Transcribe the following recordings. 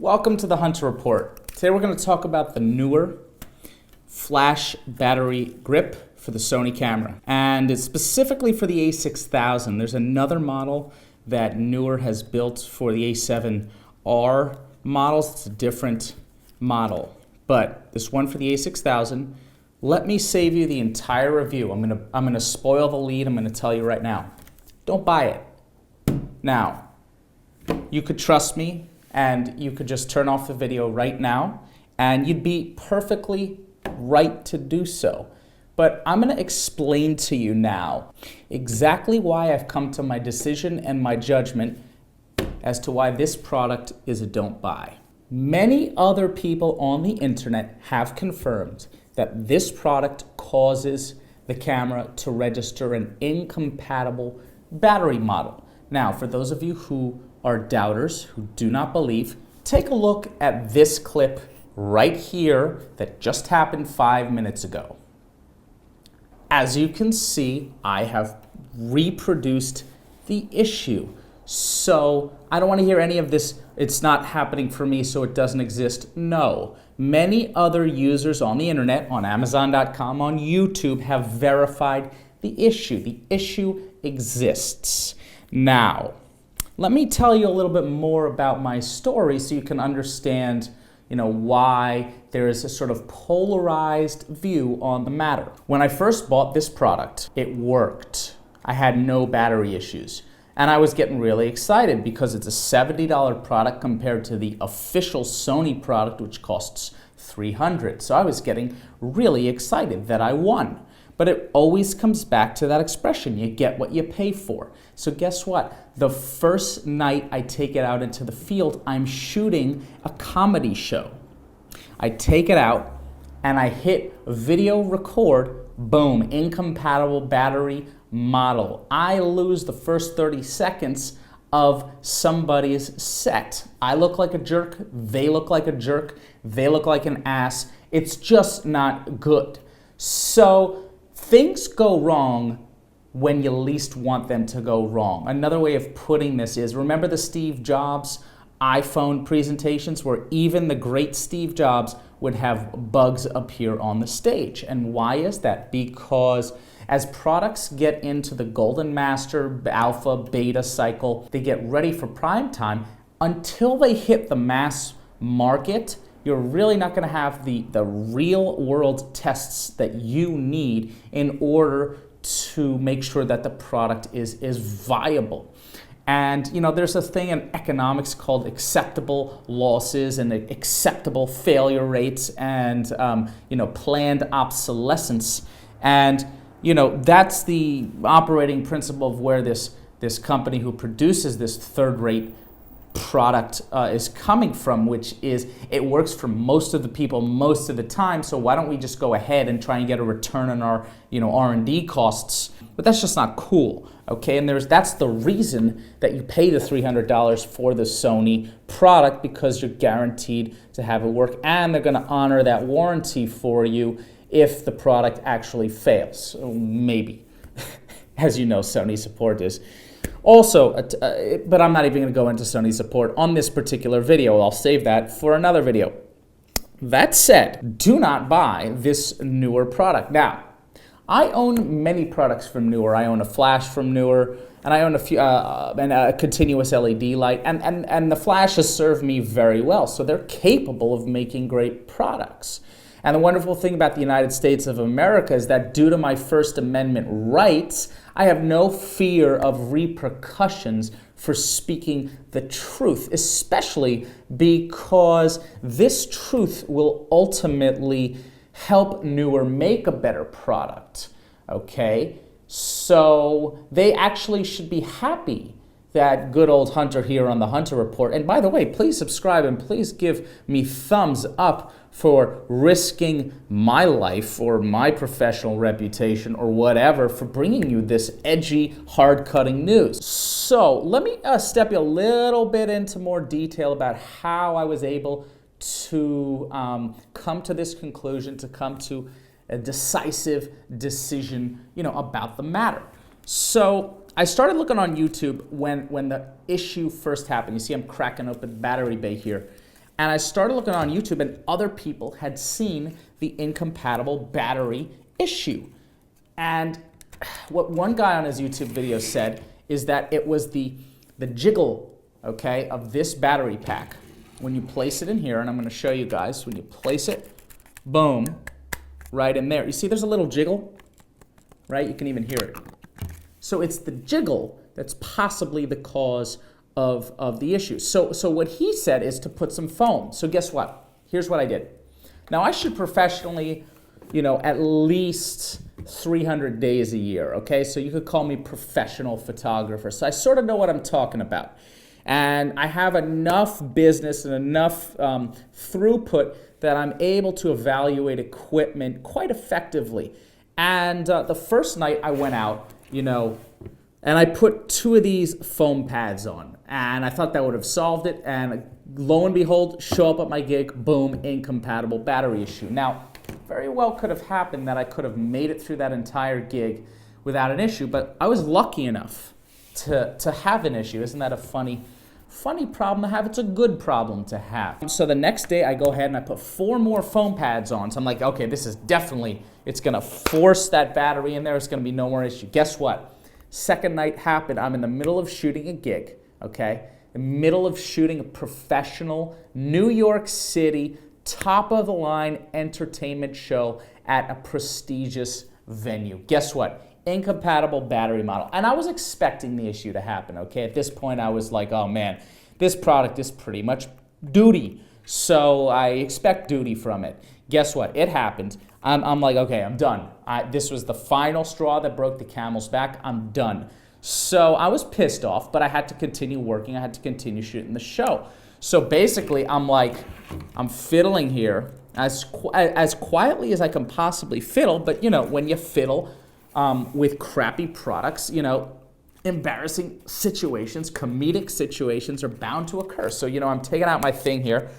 Welcome to the Hunter Report. Today we're going to talk about the Neewer flash battery grip for the Sony camera. And it's specifically for the A6000. There's another model that Neewer has built for the A7R models. It's a different model. But this one for the A6000, let me save you the entire review. I'm going to spoil the lead. I'm going to tell you right now. Don't buy it. Now, you could trust me and you could just turn off the video right now and you'd be perfectly right to do so. But I'm going to explain to you now exactly why I've come to my decision and my judgment as to why this product is a don't buy. Many other people on the internet have confirmed that this product causes the camera to register an incompatible battery model. Now, for those of you who are doubters, who do not believe, take a look at this clip right here that just happened 5 minutes ago. As you can see, I have reproduced the issue. So I don't want to hear any of this, it's not happening for me, so it doesn't exist. No. Many other users on the internet, on Amazon.com, on YouTube, have verified the issue. The issue exists. Now, let me tell you a little bit more about my story so you can understand, why there is a sort of polarized view on the matter. When I first bought this product, it worked. I had no battery issues. And I was getting really excited because it's a $70 product compared to the official Sony product, which costs $300. So I was getting really excited that I won. But it always comes back to that expression, you get what you pay for. So guess what? The first night I take it out into the field, I'm shooting a comedy show. I take it out and I hit video record, boom, incompatible battery model. I lose the first 30 seconds of somebody's set. I look like a jerk, they look like a jerk, they look like an ass. It's just not good. So things go wrong when you least want them to go wrong. Another way of putting this is, remember the Steve Jobs iPhone presentations where even the great Steve Jobs would have bugs appear on the stage? And why is that? Because as products get into the golden master, alpha, beta cycle, they get ready for prime time, until they hit the mass market, you're really not going to have the real world tests that you need in order to make sure that the product is viable. And there's a thing in economics called acceptable losses and acceptable failure rates and planned obsolescence. And that's the operating principle of where this company who produces this third-rate product is coming from, which is it works for most of the people most of the time, so why don't we just go ahead and try and get a return on our R&D costs? But that's just not cool, okay? And that's the reason that you pay the $300 for the Sony product, because you're guaranteed to have it work and they're going to honor that warranty for you if the product actually fails. So maybe. As you know, Sony support is also, but I'm not even going to go into Sony support on this particular video. I'll save that for another video. That said, do not buy this Neewer product. Now, I own many products from Neewer. I own a flash from Neewer, and I own a few and a continuous LED light, and the flash has served me very well. So they're capable of making great products. And the wonderful thing about the United States of America is that due to my First Amendment rights, I have no fear of repercussions for speaking the truth, especially because this truth will ultimately help Neewer make a better product, okay? So they actually should be happy that good old Hunter here on the Hunter Report. And by the way, please subscribe and please give me thumbs up for risking my life or my professional reputation or whatever for bringing you this edgy, hard-cutting news. So let me step you a little bit into more detail about how I was able to come to this conclusion, to come to a decisive decision, about the matter. So I started looking on YouTube when the issue first happened. You see I'm cracking open battery bay here. And I started looking on YouTube, and other people had seen the incompatible battery issue. And what one guy on his YouTube video said is that it was the jiggle, okay, of this battery pack. When you place it in here, and I'm going to show you guys, when you place it, boom, right in there. You see there's a little jiggle, right? You can even hear it. So it's the jiggle that's possibly the cause of the issue. So what he said is to put some foam. So guess what? Here's what I did. Now I shoot professionally, at least 300 days a year, okay? So you could call me professional photographer. So I sort of know what I'm talking about. And I have enough business and enough throughput that I'm able to evaluate equipment quite effectively. And the first night I went out, and I put 2 of these foam pads on. And I thought that would have solved it. And lo and behold, show up at my gig, boom, incompatible battery issue. Now, very well could have happened that I could have made it through that entire gig without an issue. But I was lucky enough to have an issue. Isn't that a funny problem to have? It's a good problem to have. So the next day I go ahead and I put 4 more foam pads on. So I'm like, okay, this is definitely, it's gonna force that battery in there. It's gonna be no more issue. Guess what? Second night happened. I'm in the middle of shooting a gig, okay? In the middle of shooting a professional New York City, top of the line entertainment show at a prestigious venue. Guess what? Incompatible battery model. And I was expecting the issue to happen, okay? At this point, I was like, oh man, this product is pretty much duty. So I expect duty from it. Guess what? It happened. I'm like, okay, I'm done. This was the final straw that broke the camel's back. I'm done. So I was pissed off, but I had to continue working. I had to continue shooting the show. So basically, I'm fiddling here as quietly as I can possibly fiddle. But when you fiddle with crappy products, embarrassing situations, comedic situations are bound to occur. So I'm taking out my thing here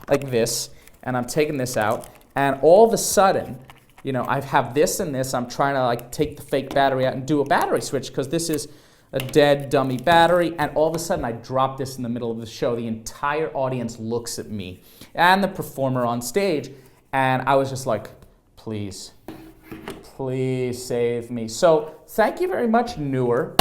like this, and I'm taking this out. And all of a sudden, I have this and this. I'm trying to take the fake battery out and do a battery switch because this is a dead dummy battery. And all of a sudden, I drop this in the middle of the show. The entire audience looks at me and the performer on stage. And I was just like, please save me. So thank you very much, Neewer,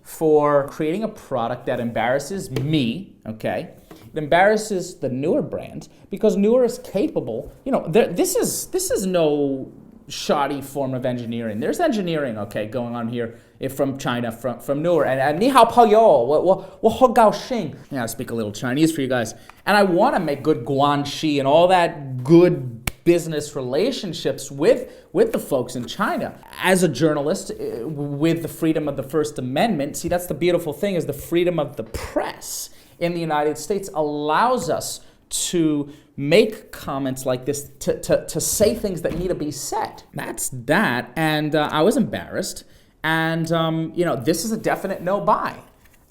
for creating a product that embarrasses me, okay? It embarrasses the Neewer brand because Neewer is capable. This is no shoddy form of engineering. There's engineering, okay, going on here from China, from Neewer. And ni hao pao yo, wo ho gao xing. Yeah, I speak a little Chinese for you guys. And I want to make good guanxi and all that good business relationships with the folks in China. As a journalist, with the freedom of the First Amendment, see, that's the beautiful thing, is the freedom of the press in the United States allows us to make comments like this, to say things that need to be said. That's that, and I was embarrassed, and this is a definite no buy.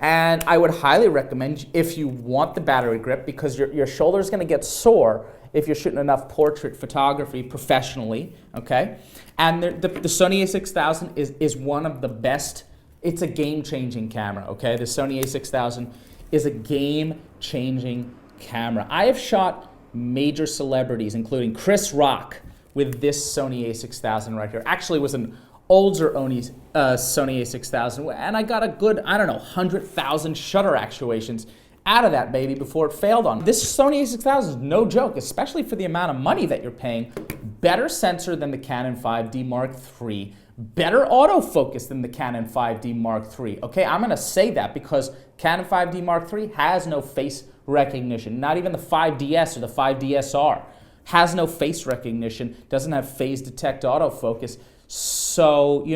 And I would highly recommend, if you want the battery grip, because your shoulder is going to get sore if you're shooting enough portrait photography professionally, okay? And the Sony A6000 is one of the best. It's a game-changing camera, okay? The Sony A6000 is a game-changing camera. I have shot major celebrities, including Chris Rock, with this Sony A6000 right here. Actually, it was an older Sony A6000, and I got a good, 100,000 shutter actuations out of that baby before it failed on. This Sony A6000 is no joke, especially for the amount of money that you're paying. Better sensor than the Canon 5D Mark III. Better autofocus than the Canon 5D Mark III. Okay, I'm gonna say that because Canon 5D Mark III has no face recognition. Not even the 5DS or the 5DSR has no face recognition, doesn't have phase detect autofocus. So,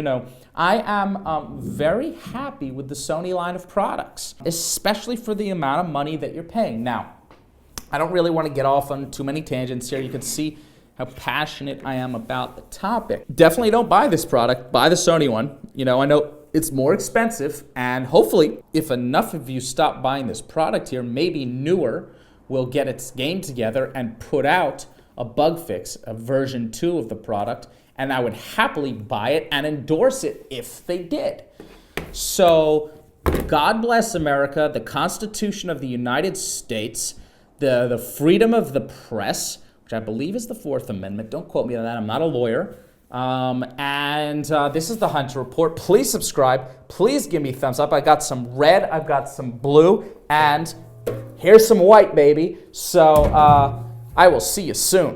I am very happy with the Sony line of products, especially for the amount of money that you're paying. Now, I don't really want to get off on too many tangents here. You can see how passionate I am about the topic. Definitely don't buy this product. Buy the Sony one. I know it's more expensive, and hopefully, if enough of you stop buying this product here, maybe Neewer will get its game together and put out a bug fix, a version 2 of the product, and I would happily buy it and endorse it if they did. So, God bless America, the Constitution of the United States, the freedom of the press, which I believe is the Fourth Amendment. Don't quote me on that. I'm not a lawyer. This is the Hunter Report. Please subscribe. Please give me a thumbs up. I got some red. I've got some blue. And here's some white, baby. So I will see you soon.